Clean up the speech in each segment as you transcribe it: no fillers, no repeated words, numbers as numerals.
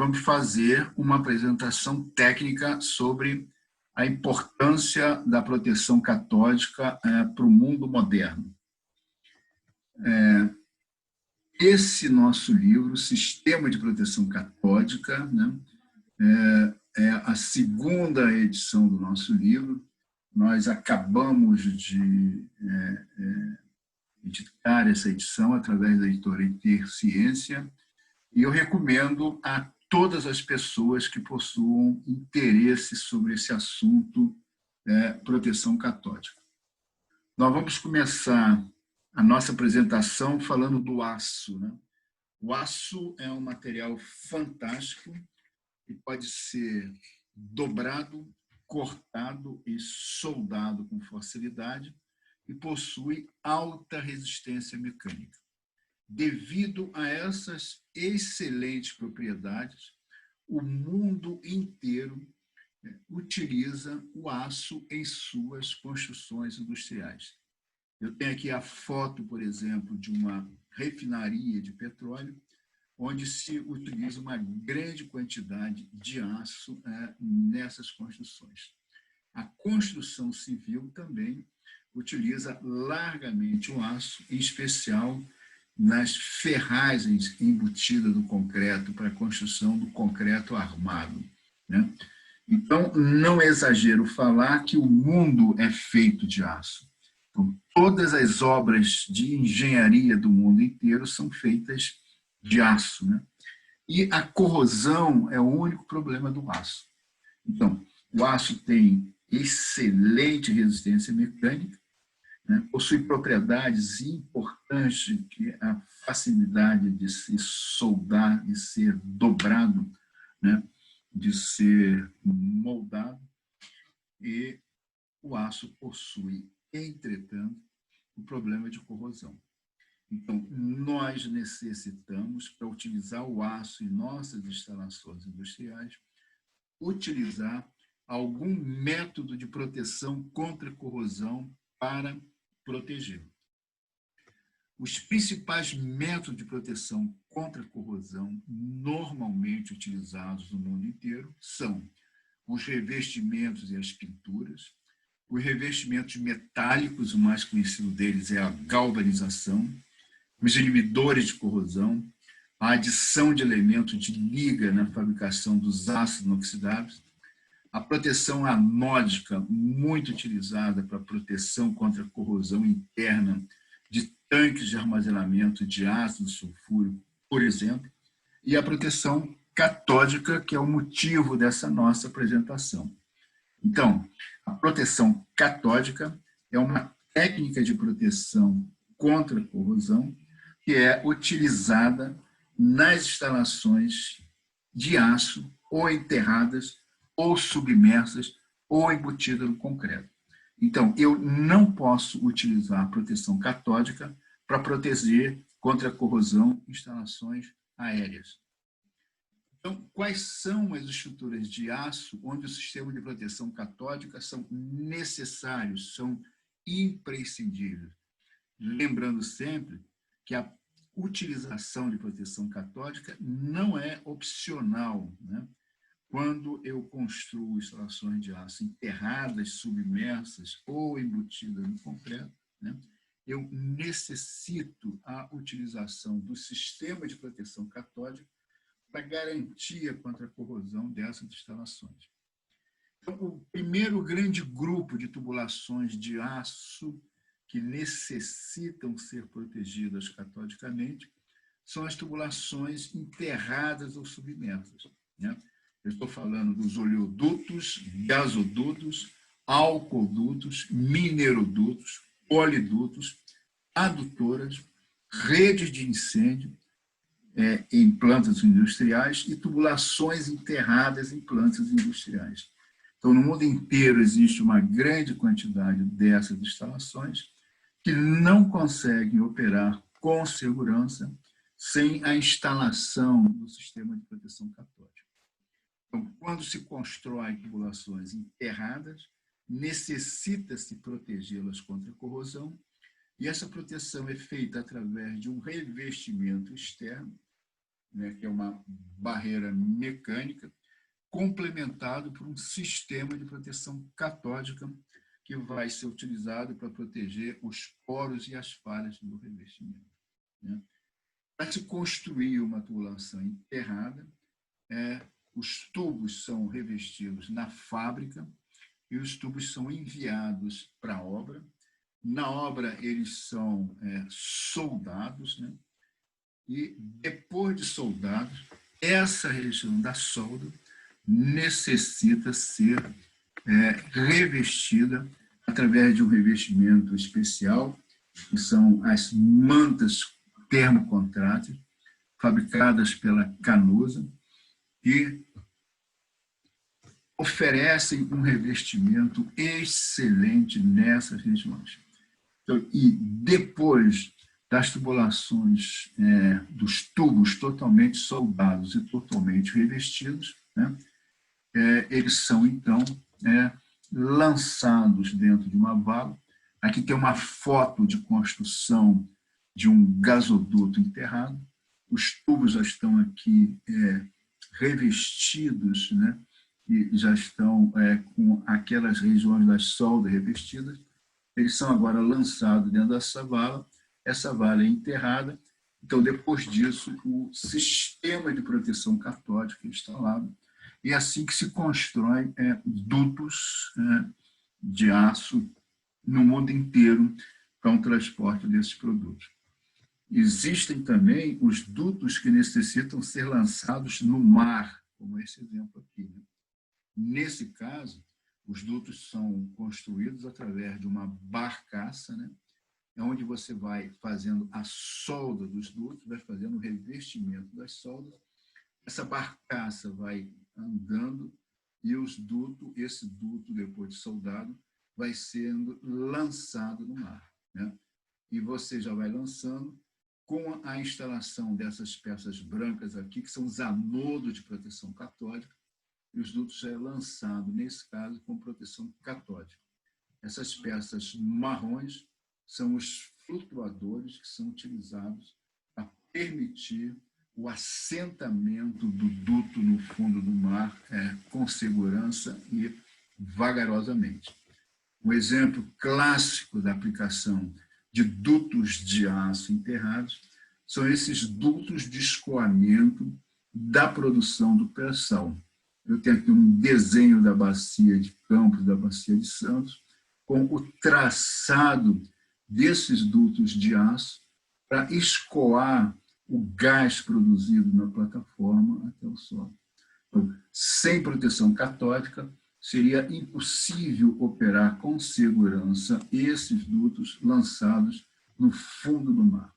vamos fazer uma apresentação técnica sobre a importância da proteção catódica para o mundo moderno. Esse nosso livro, Sistema de Proteção Catódica, né, é a segunda edição do nosso livro. Nós acabamos de editar essa edição através da editora Interciência, e eu recomendo a todas as pessoas que possuam interesse sobre esse assunto, proteção catódica. Nós vamos começar a nossa apresentação falando do aço, né? O aço é um material fantástico que pode ser dobrado, cortado e soldado com facilidade e possui alta resistência mecânica. Devido a essas excelentes propriedades, o mundo inteiro utiliza o aço em suas construções industriais. Eu tenho aqui a foto, por exemplo, de uma refinaria de petróleo, onde se utiliza uma grande quantidade de aço nessas construções. A construção civil também utiliza largamente o aço, em especial nas ferragens embutidas no concreto para a construção do concreto armado, né? Então, não é exagero falar que o mundo é feito de aço. Então, todas as obras de engenharia do mundo inteiro são feitas de aço, né? E a corrosão é o único problema do aço. Então, o aço tem excelente resistência mecânica, né? Possui propriedades importantes, que é a facilidade de se soldar, de ser dobrado, né? De ser moldado, e o aço possui, entretanto, o problema de corrosão. Então, nós necessitamos, para utilizar o aço em nossas instalações industriais, utilizar algum método de proteção contra corrosão para proteger. Os principais métodos de proteção contra corrosão normalmente utilizados no mundo inteiro são os revestimentos e as pinturas, os revestimentos metálicos, o mais conhecido deles é a galvanização, os inibidores de corrosão, a adição de elementos de liga na fabricação dos ácidos inoxidáveis, a proteção anódica, muito utilizada para proteção contra a corrosão interna de tanques de armazenamento de ácido sulfúrico, por exemplo, e a proteção catódica, que é o motivo dessa nossa apresentação. Então, a proteção catódica é uma técnica de proteção contra a corrosão que é utilizada nas instalações de aço, ou enterradas, ou submersas, ou embutidas no concreto. Então, eu não posso utilizar a proteção catódica para proteger contra a corrosão em instalações aéreas. Então, quais são as estruturas de aço onde o sistema de proteção catódica são necessários, são imprescindíveis? Lembrando sempre que a utilização de proteção catódica não é opcional, né? Quando eu construo instalações de aço enterradas, submersas ou embutidas no concreto, né, eu necessito a utilização do sistema de proteção catódica para garantia contra a corrosão dessas instalações. Então, o primeiro grande grupo de tubulações de aço que necessitam ser protegidas catodicamente são as tubulações enterradas ou submersas, né? Eu estou falando dos oleodutos, gasodutos, alcodutos, minerodutos, polidutos, adutoras, redes de incêndio em plantas industriais e tubulações enterradas em plantas industriais. Então, no mundo inteiro existe uma grande quantidade dessas instalações que não conseguem operar com segurança sem a instalação do sistema de proteção catódica. Então, quando se constrói tubulações enterradas, necessita-se protegê-las contra a corrosão, e essa proteção é feita através de um revestimento externo né, que é uma barreira mecânica, complementado por um sistema de proteção catódica que vai ser utilizado para proteger os poros e as falhas do revestimento, né? Para se construir uma tubulação enterrada, os tubos são revestidos na fábrica e os tubos são enviados para a obra. Na obra, eles são soldados, né? E depois de soldados, essa região da solda necessita ser revestida através de um revestimento especial, que são as mantas termocontráteis, fabricadas pela Canusa, que oferecem um revestimento excelente nessas regiões. Então, e depois das tubulações, dos tubos totalmente soldados e totalmente revestidos, né, eles são, então, lançados dentro de uma vala. Aqui tem uma foto de construção de um gasoduto enterrado. Os tubos já estão aqui revestidos, né, e já estão com aquelas regiões da solda revestidas. Eles são agora lançados dentro dessa vala. Essa vala é enterrada. Então, depois disso, o sistema de proteção catódica é instalado. E é assim que se constrói dutos de aço no mundo inteiro para o transporte desses produtos. Existem também os dutos que necessitam ser lançados no mar, como esse exemplo aqui, né? Nesse caso, os dutos são construídos através de uma barcaça, né? Onde você vai fazendo a solda dos dutos, vai fazendo o revestimento das soldas. Essa barcaça vai andando e esse duto, depois de soldado, vai sendo lançado no mar, né? E você já vai lançando com a instalação dessas peças brancas aqui, que são os anodos de proteção catódica, e os dutos já é lançado, nesse caso, com proteção catódica. Essas peças marrons são os flutuadores que são utilizados para permitir o assentamento do duto no fundo do mar com segurança e vagarosamente. Um exemplo clássico da aplicação de dutos de aço enterrados são esses dutos de escoamento da produção do pré-sal. Eu tenho aqui um desenho da bacia de Campos, da bacia de Santos, com o traçado desses dutos de aço para escoar o gás produzido na plataforma até o solo. Então, sem proteção catódica, seria impossível operar com segurança esses dutos lançados no fundo do mar.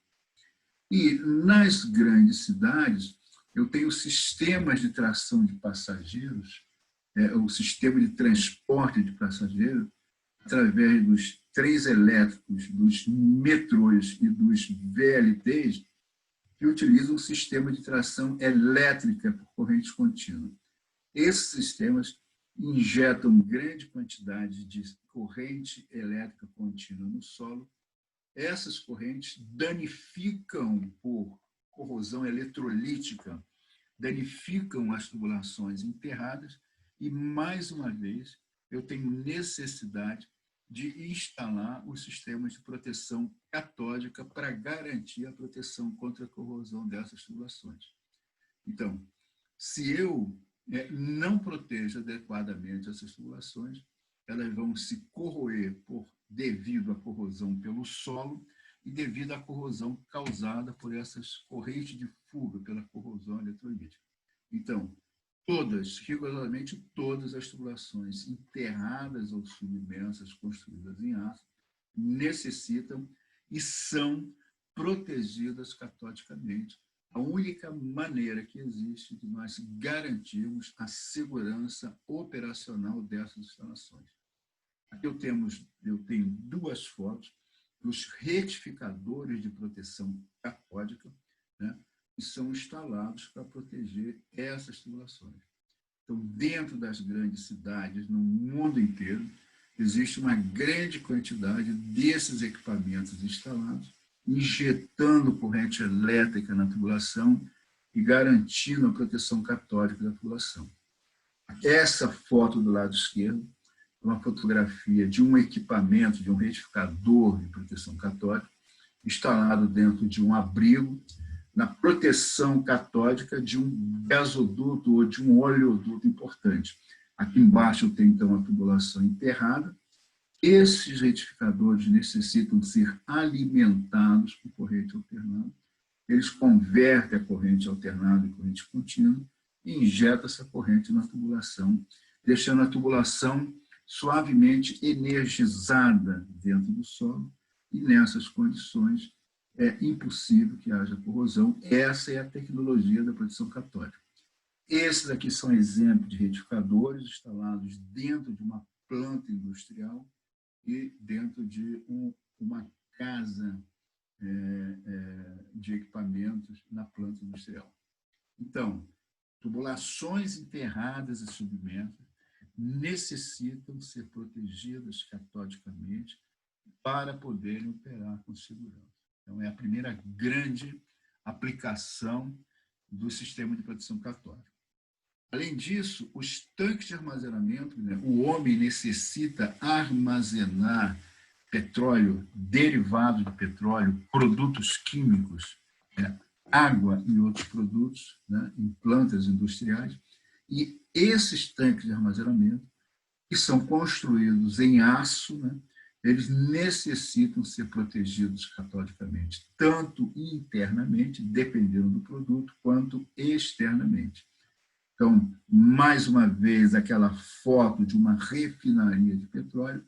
E nas grandes cidades, eu tenho sistemas de tração de passageiros, o sistema de transporte de passageiros, através dos trens elétricos, dos metrôs e dos VLTs, que utilizam um sistema de tração elétrica por corrente contínua. Esses sistemas injetam grande quantidade de corrente elétrica contínua no solo. Essas correntes danificam por corrosão eletrolítica, danificam as tubulações enterradas e, mais uma vez, eu tenho necessidade de instalar os sistemas de proteção catódica para garantir a proteção contra a corrosão dessas tubulações. Então, se eu não protejo adequadamente essas tubulações, elas vão se corroer devido à corrosão pelo solo e devido à corrosão causada por essas correntes de fuga pela corrosão eletrolítica. Então, rigorosamente todas as tubulações enterradas ou submersas construídas em aço necessitam e são protegidas catodicamente. A única maneira que existe de nós garantirmos a segurança operacional dessas instalações. Aqui eu tenho duas fotos dos retificadores de proteção catódica, né, que são instalados para proteger essas tubulações. Então, dentro das grandes cidades, no mundo inteiro, existe uma grande quantidade desses equipamentos instalados, injetando corrente elétrica na tubulação e garantindo a proteção católica da população. Essa foto do lado esquerdo é uma fotografia de um equipamento, de um retificador de proteção católica, instalado dentro de um abrigo, na proteção catódica de um gasoduto ou de um oleoduto importante. Aqui embaixo tem, então, a tubulação enterrada. Esses retificadores necessitam ser alimentados por corrente alternada. Eles convertem a corrente alternada em corrente contínua e injetam essa corrente na tubulação, deixando a tubulação suavemente energizada dentro do solo, e nessas condições é impossível que haja corrosão. Essa é a tecnologia da proteção católica. Esses aqui são exemplos de retificadores instalados dentro de uma planta industrial e dentro de uma casa de equipamentos na planta industrial. Então, tubulações enterradas e submersas necessitam ser protegidas catodicamente para poderem operar com segurança. Então, é a primeira grande aplicação do sistema de proteção católica. Além disso, os tanques de armazenamento, né, o homem necessita armazenar petróleo, derivado de petróleo, produtos químicos, água e outros produtos, né, em plantas industriais, e esses tanques de armazenamento, que são construídos em aço, né, eles necessitam ser protegidos catodicamente, tanto internamente, dependendo do produto, quanto externamente. Então, mais uma vez, aquela foto de uma refinaria de petróleo,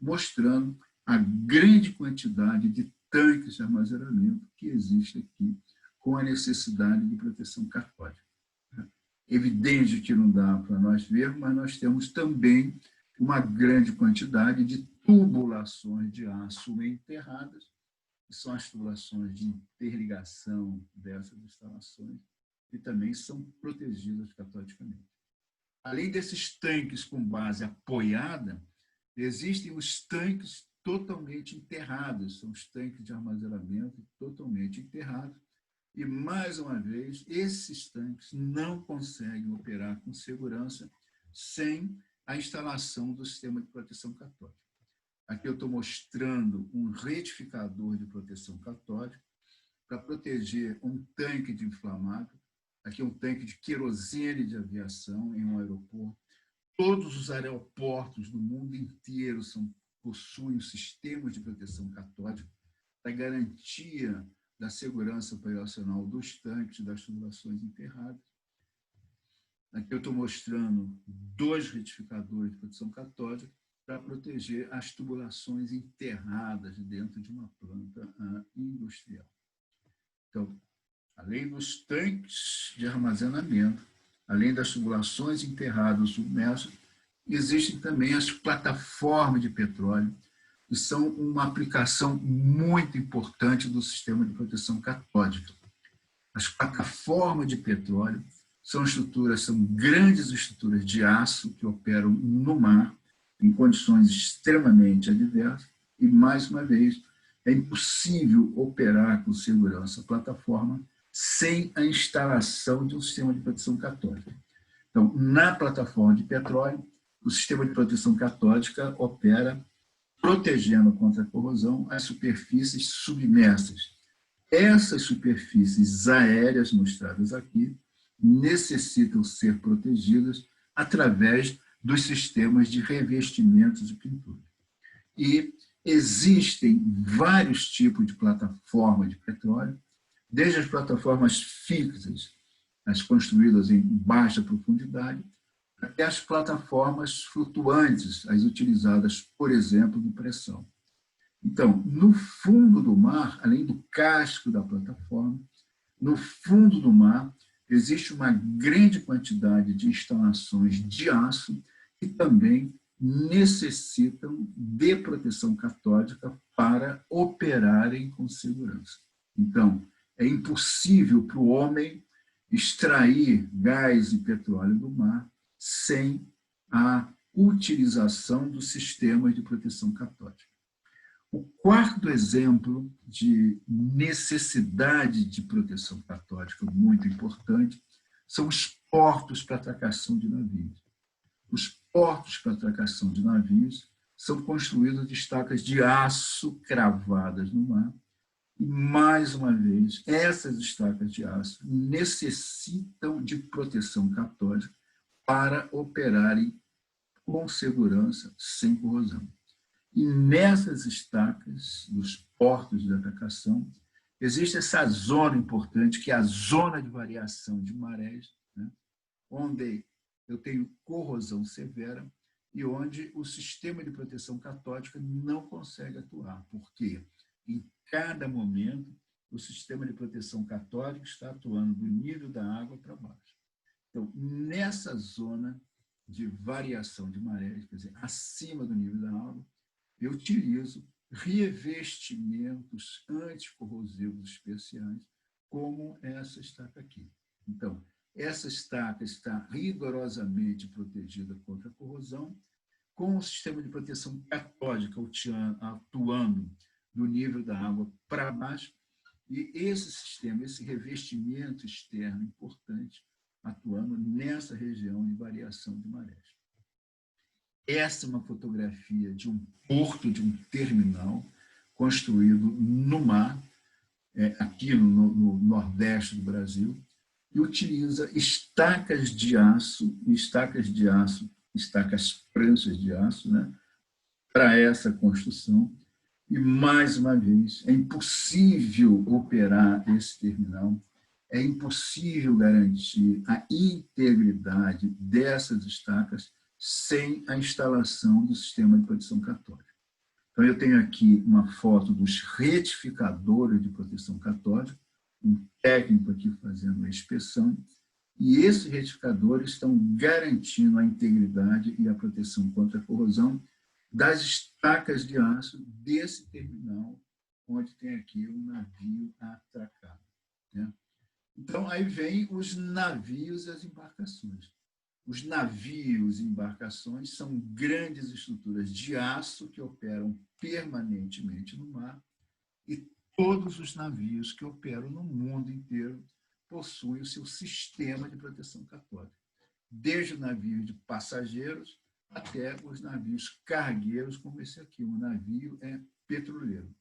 mostrando a grande quantidade de tanques de armazenamento que existe aqui, com a necessidade de proteção católica. Evidente que não dá para nós ver, mas nós temos também uma grande quantidade de tubulações de aço enterradas, que são as tubulações de interligação dessas instalações, que também são protegidas catodicamente. Além desses tanques com base apoiada, existem os tanques totalmente enterrados, são os tanques de armazenamento totalmente enterrados, e, mais uma vez, esses tanques não conseguem operar com segurança sem a instalação do sistema de proteção catódica. Aqui eu estou mostrando um retificador de proteção catódica para proteger um tanque de inflamável. Aqui é um tanque de querosene de aviação em um aeroporto. Todos os aeroportos do mundo inteiro possuem sistemas de proteção catódica para garantia da segurança operacional dos tanques e das tubulações enterradas. Aqui eu estou mostrando 2 retificadores de proteção catódica para proteger as tubulações enterradas dentro de uma planta industrial. Então, além dos tanques de armazenamento, além das tubulações enterradas submersas, existem também as plataformas de petróleo, que são uma aplicação muito importante do sistema de proteção catódica. As plataformas de petróleo são grandes estruturas de aço que operam no mar, em condições extremamente adversas, e, mais uma vez, é impossível operar com segurança a plataforma sem a instalação de um sistema de proteção catódica. Então, na plataforma de petróleo, o sistema de proteção catódica opera protegendo contra a corrosão as superfícies submersas. Essas superfícies aéreas mostradas aqui necessitam ser protegidas através dos sistemas de revestimentos de pintura. E existem vários tipos de plataforma de petróleo, desde as plataformas fixas, as construídas em baixa profundidade, até as plataformas flutuantes, as utilizadas, por exemplo, de pressão. Então, no fundo do mar, além do casco da plataforma, no fundo do mar existe uma grande quantidade de instalações de aço que também necessitam de proteção catódica para operarem com segurança. Então, é impossível para o homem extrair gás e petróleo do mar sem a utilização dos sistemas de proteção catódica. O quarto exemplo de necessidade de proteção católica, muito importante, são os portos para atracação de navios. Os portos para atracação de navios são construídos de estacas de aço cravadas no mar. E, mais uma vez, essas estacas de aço necessitam de proteção católica para operarem com segurança, sem corrosão. E nessas estacas, dos portos de atracação, existe essa zona importante, que é a zona de variação de marés, né? Onde eu tenho corrosão severa e onde o sistema de proteção catódica não consegue atuar. Por quê? Em cada momento, o sistema de proteção catódica está atuando do nível da água para baixo. Então, nessa zona de variação de marés, quer dizer, acima do nível da água, eu utilizo revestimentos anticorrosivos especiais, como essa estaca aqui. Então, essa estaca está rigorosamente protegida contra a corrosão, com o sistema de proteção catódica atuando do nível da água para baixo, e esse sistema, esse revestimento externo importante, atuando nessa região de variação de marés. Essa é uma fotografia de um porto, de um terminal, construído no mar, aqui no nordeste do Brasil, e utiliza estacas de aço, estacas pranchas de aço, né, para essa construção. E, mais uma vez, é impossível operar esse terminal, é impossível garantir a integridade dessas estacas sem a instalação do sistema de proteção catódica. Então, eu tenho aqui uma foto dos retificadores de proteção catódica, um técnico aqui fazendo a inspeção, e esses retificadores estão garantindo a integridade e a proteção contra a corrosão das estacas de aço desse terminal, onde tem aqui um navio atracado, né? Então, aí vem os navios e as embarcações. Os navios e embarcações são grandes estruturas de aço que operam permanentemente no mar, e todos os navios que operam no mundo inteiro possuem o seu sistema de proteção catódica, desde o navio de passageiros até os navios cargueiros, como esse aqui, um navio petroleiro.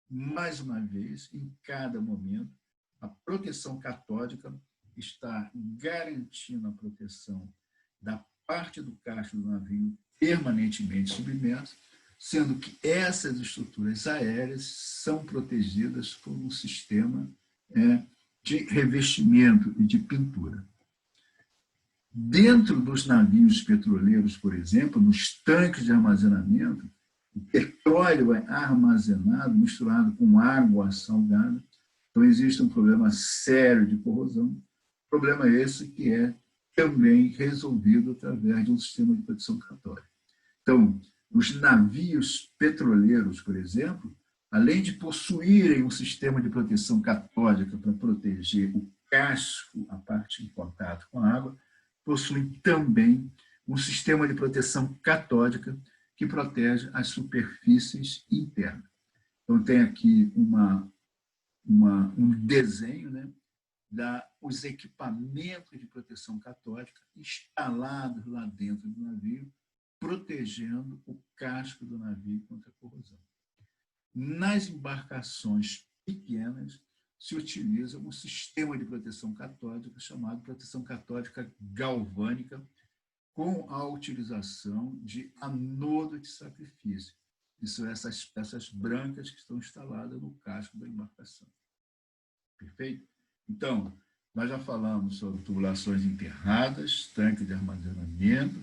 Mais uma vez, em cada momento, a proteção catódica está garantindo a proteção da parte do casco do navio permanentemente submersa, sendo que essas estruturas aéreas são protegidas por um sistema de revestimento e de pintura. Dentro dos navios petroleiros, por exemplo, nos tanques de armazenamento, o petróleo é armazenado, misturado com água salgada. Então, existe um problema sério de corrosão. Problema esse que é também resolvido através de um sistema de proteção catódica. Então, os navios petroleiros, por exemplo, além de possuírem um sistema de proteção catódica para proteger o casco, a parte em contato com a água, possuem também um sistema de proteção catódica que protege as superfícies internas. Então, tem aqui um desenho, né, os equipamentos de proteção catódica instalados lá dentro do navio, protegendo o casco do navio contra a corrosão. Nas embarcações pequenas, se utiliza um sistema de proteção catódica chamado proteção catódica galvânica, com a utilização de anodo de sacrifício. Isso são essas peças brancas que estão instaladas no casco da embarcação. Perfeito? Então, nós já falamos sobre tubulações enterradas, tanque de armazenamento,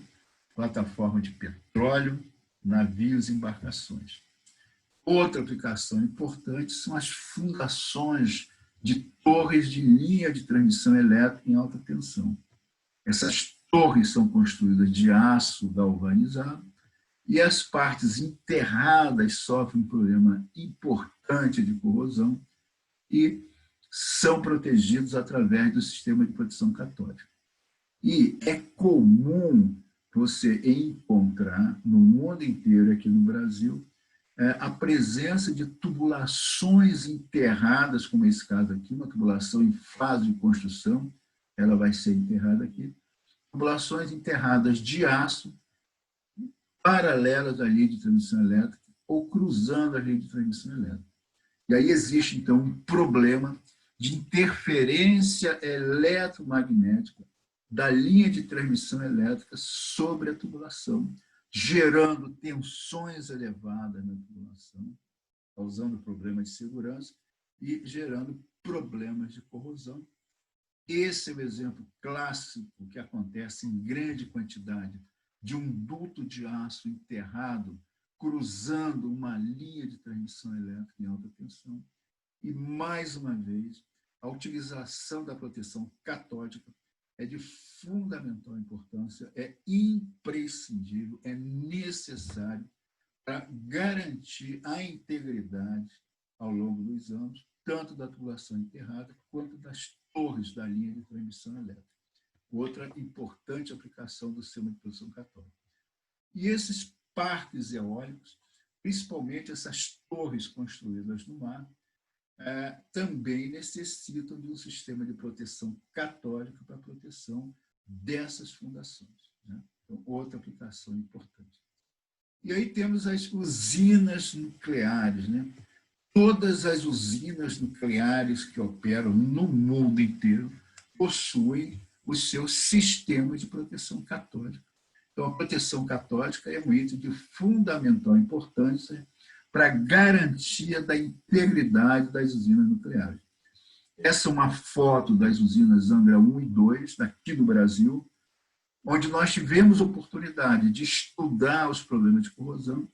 plataforma de petróleo, navios e embarcações. Outra aplicação importante são as fundações de torres de linha de transmissão elétrica em alta tensão. Essas torres são construídas de aço galvanizado e as partes enterradas sofrem um problema importante de corrosão e são protegidos através do sistema de proteção catódica. E é comum você encontrar no mundo inteiro, aqui no Brasil, a presença de tubulações enterradas, como esse caso aqui, uma tubulação em fase de construção, ela vai ser enterrada aqui, tubulações enterradas de aço, paralelas à linha de transmissão elétrica ou cruzando a linha de transmissão elétrica. E aí existe, então, um problema de interferência eletromagnética da linha de transmissão elétrica sobre a tubulação, gerando tensões elevadas na tubulação, causando problemas de segurança e gerando problemas de corrosão. Esse é o exemplo clássico que acontece em grande quantidade de um duto de aço enterrado cruzando uma linha de transmissão elétrica em alta tensão. E, mais uma vez, a utilização da proteção catódica é de fundamental importância, é imprescindível, é necessário para garantir a integridade ao longo dos anos, tanto da tubulação enterrada quanto das torres da linha de transmissão elétrica. Outra importante aplicação do sistema de proteção catódica. E esses parques eólicos, principalmente essas torres construídas no mar, também necessitam de um sistema de proteção catódica para a proteção dessas fundações. Né? Então, outra aplicação importante. E aí temos as usinas nucleares. Né? Todas as usinas nucleares que operam no mundo inteiro possuem os seus sistemas de proteção catódica. Então, a proteção catódica é um item de fundamental importância para a garantia da integridade das usinas nucleares. Essa é uma foto das usinas Angra 1 e 2, daqui do Brasil, onde nós tivemos oportunidade de estudar os problemas de corrosão,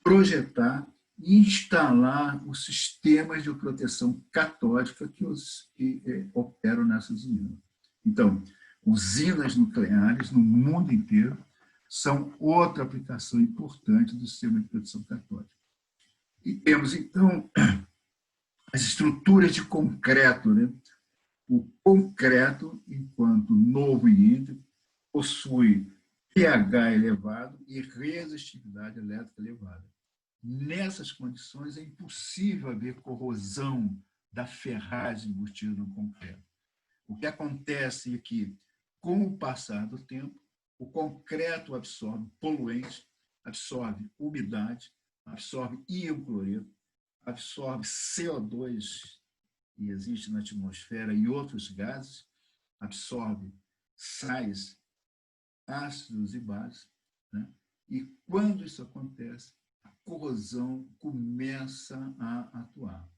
projetar e instalar os sistemas de proteção catódica que operam nessas usinas. Então, usinas nucleares no mundo inteiro são outra aplicação importante do sistema de proteção catódica. E temos, então, as estruturas de concreto. Né? O concreto, enquanto novo e íntegro, possui pH elevado e resistividade elétrica elevada. Nessas condições, é impossível haver corrosão da ferragem embutida no concreto. O que acontece é que, com o passar do tempo, o concreto absorve poluentes, absorve umidade, absorve íon cloreto, absorve CO2, que existe na atmosfera, e outros gases, absorve sais, ácidos e bases. Né? E quando isso acontece, a corrosão começa a atuar.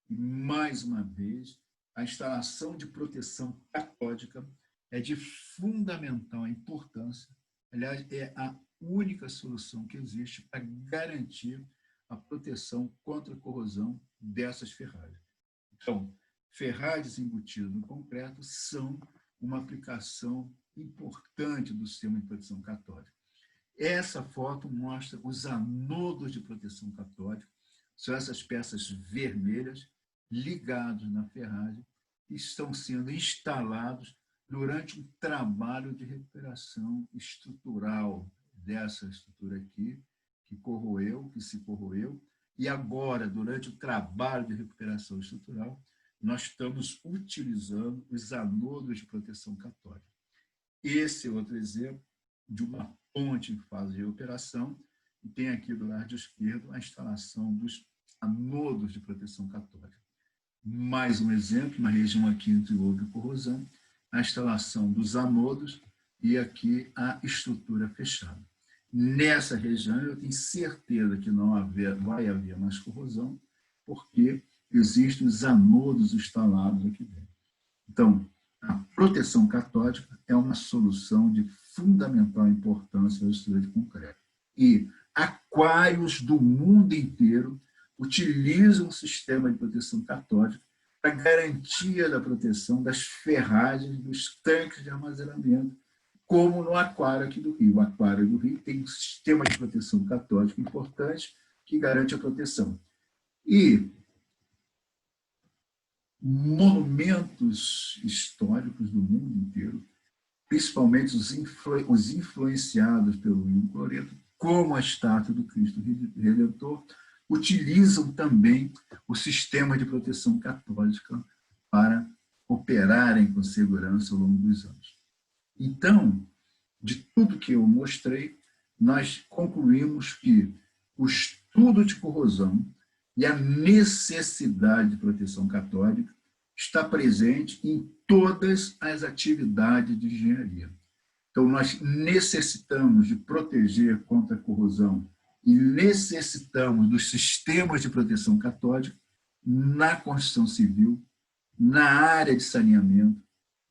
E, mais uma vez, a instalação de proteção catódica é de fundamental importância. Aliás, é a única solução que existe para garantir a proteção contra a corrosão dessas ferragens. Então, ferragens embutidas no concreto são uma aplicação importante do sistema de proteção catódica. Essa foto mostra os anodos de proteção catódica, são essas peças vermelhas ligados na ferragem, que estão sendo instalados durante um trabalho de recuperação estrutural dessa estrutura aqui, que se corroeu, e agora, durante o trabalho de recuperação estrutural, nós estamos utilizando os anodos de proteção catódica. Esse é outro exemplo de uma ponte em fase de operação, e tem aqui do lado esquerdo a instalação dos anodos de proteção catódica. Mais um exemplo, uma região aqui entre houve corrosão, a instalação dos anodos e aqui a estrutura fechada. Nessa região, eu tenho certeza que não vai haver mais corrosão, porque existem os anodos instalados aqui dentro. Então, a proteção catódica é uma solução de fundamental importância da estrutura de concreto. E aquários do mundo inteiro utilizam o sistema de proteção catódica para garantia da proteção das ferragens dos tanques de armazenamento, como no aquário aqui do Rio. O aquário do Rio tem um sistema de proteção catódica importante que garante a proteção. E monumentos históricos do mundo inteiro, principalmente os influenciados pelo íon cloreto, como a estátua do Cristo Redentor, utilizam também o sistema de proteção católica para operarem com segurança ao longo dos anos. Então, de tudo que eu mostrei, nós concluímos que o estudo de corrosão e a necessidade de proteção católica está presente em todas as atividades de engenharia. Então, nós necessitamos de proteger contra a corrosão e necessitamos dos sistemas de proteção católica na construção civil, na área de saneamento,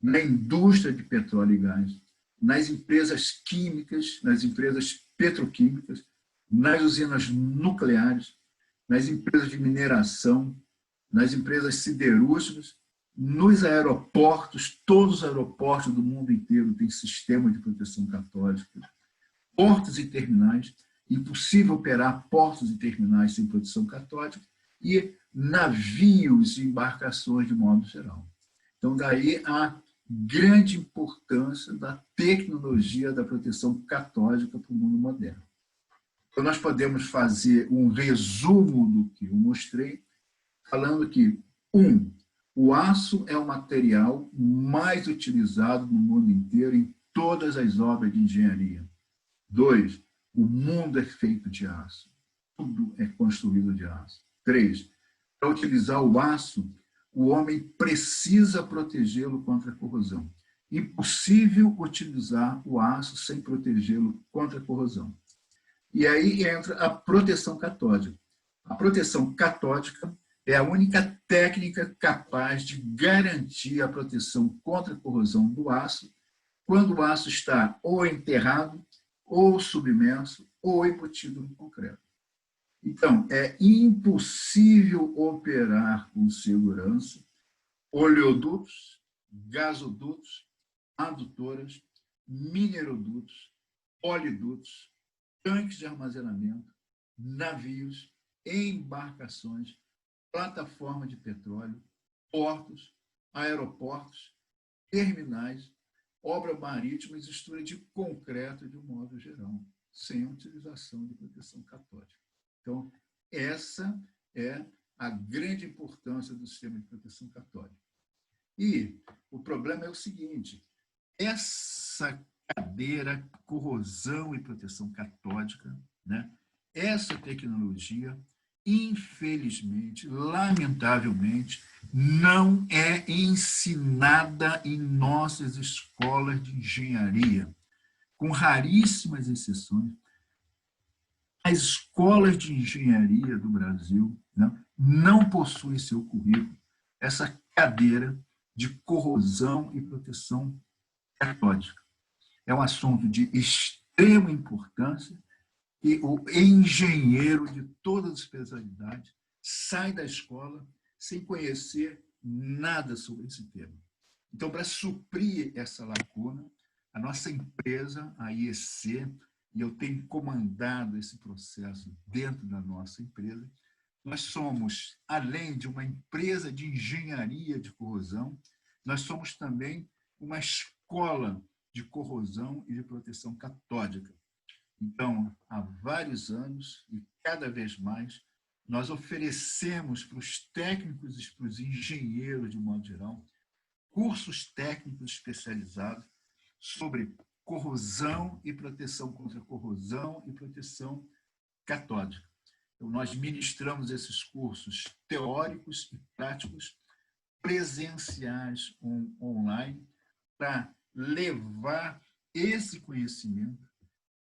na indústria de petróleo e gás, nas empresas químicas, nas empresas petroquímicas, nas usinas nucleares, nas empresas de mineração, nas empresas siderúrgicas, nos aeroportos. Todos os aeroportos do mundo inteiro têm sistema de proteção católica, portos e terminais. Impossível operar portos e terminais sem proteção católica, e navios e embarcações de modo geral. Então, daí a grande importância da tecnologia da proteção católica para o mundo moderno. Então, nós podemos fazer um resumo do que eu mostrei, falando que, o aço é o material mais utilizado no mundo inteiro em todas as obras de engenharia. 2, o mundo é feito de aço. Tudo é construído de aço. 3, para utilizar o aço, o homem precisa protegê-lo contra a corrosão. Impossível utilizar o aço sem protegê-lo contra a corrosão. E aí entra a proteção catódica. A proteção catódica é a única técnica capaz de garantir a proteção contra a corrosão do aço quando o aço está ou enterrado, ou submerso, ou embutido no concreto. Então, é impossível operar com segurança oleodutos, gasodutos, adutoras, minerodutos, oleodutos, tanques de armazenamento, navios, embarcações, plataforma de petróleo, portos, aeroportos, terminais, obra marítima e estrutura de concreto de um modo geral, sem a utilização de proteção católica. Então, essa é a grande importância do sistema de proteção católica. E o problema é o seguinte, essa cadeira, corrosão e proteção católica, né, essa tecnologia, infelizmente, lamentavelmente, não é ensinada em nossas escolas de engenharia, com raríssimas exceções. As escolas de engenharia do Brasil, né, não possuem seu currículo essa cadeira de corrosão e proteção católica. É um assunto de extrema importância e o engenheiro de todas as especialidades sai da escola sem conhecer nada sobre esse tema. Então, para suprir essa lacuna, a nossa empresa, a IEC, e eu tenho comandado esse processo dentro da nossa empresa, nós somos, além de uma empresa de engenharia de corrosão, nós somos também uma escola de corrosão e de proteção catódica. Então, há vários anos, e cada vez mais, nós oferecemos para os técnicos e para os engenheiros, de modo geral, cursos técnicos especializados sobre corrosão e proteção contra corrosão e proteção catódica. Então, nós ministramos esses cursos teóricos e práticos, presenciais online, para levar esse conhecimento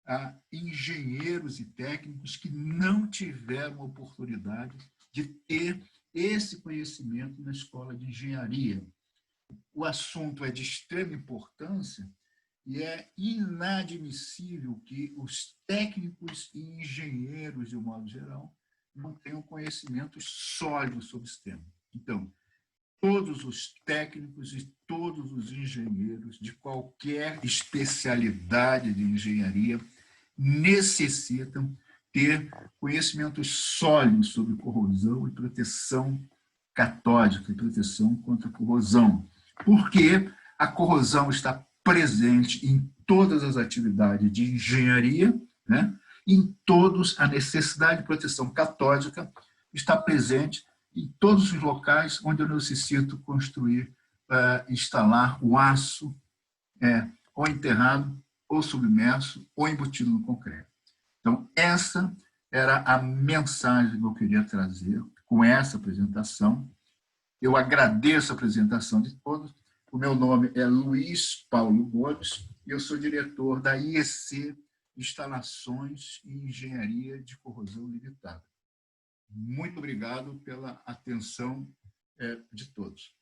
a engenheiros e técnicos que não tiveram oportunidade de ter esse conhecimento na escola de engenharia. O assunto é de extrema importância e é inadmissível que os técnicos e engenheiros, de um modo geral, não tenham conhecimentos sólidos sobre esse tema. Então, todos os técnicos e todos os engenheiros de qualquer especialidade de engenharia necessitam ter conhecimentos sólidos sobre corrosão e proteção catódica e proteção contra a corrosão, porque a corrosão está presente em todas as atividades de engenharia, né? Em todos, a necessidade de proteção catódica está presente em todos os locais onde eu necessito construir, instalar o aço, ou enterrado, ou submerso, ou embutido no concreto. Então, essa era a mensagem que eu queria trazer com essa apresentação. Eu agradeço a apresentação de todos. O meu nome é Luiz Paulo Gomes e eu sou diretor da IEC Instalações e Engenharia de Corrosão Limitada. Muito obrigado pela atenção de todos.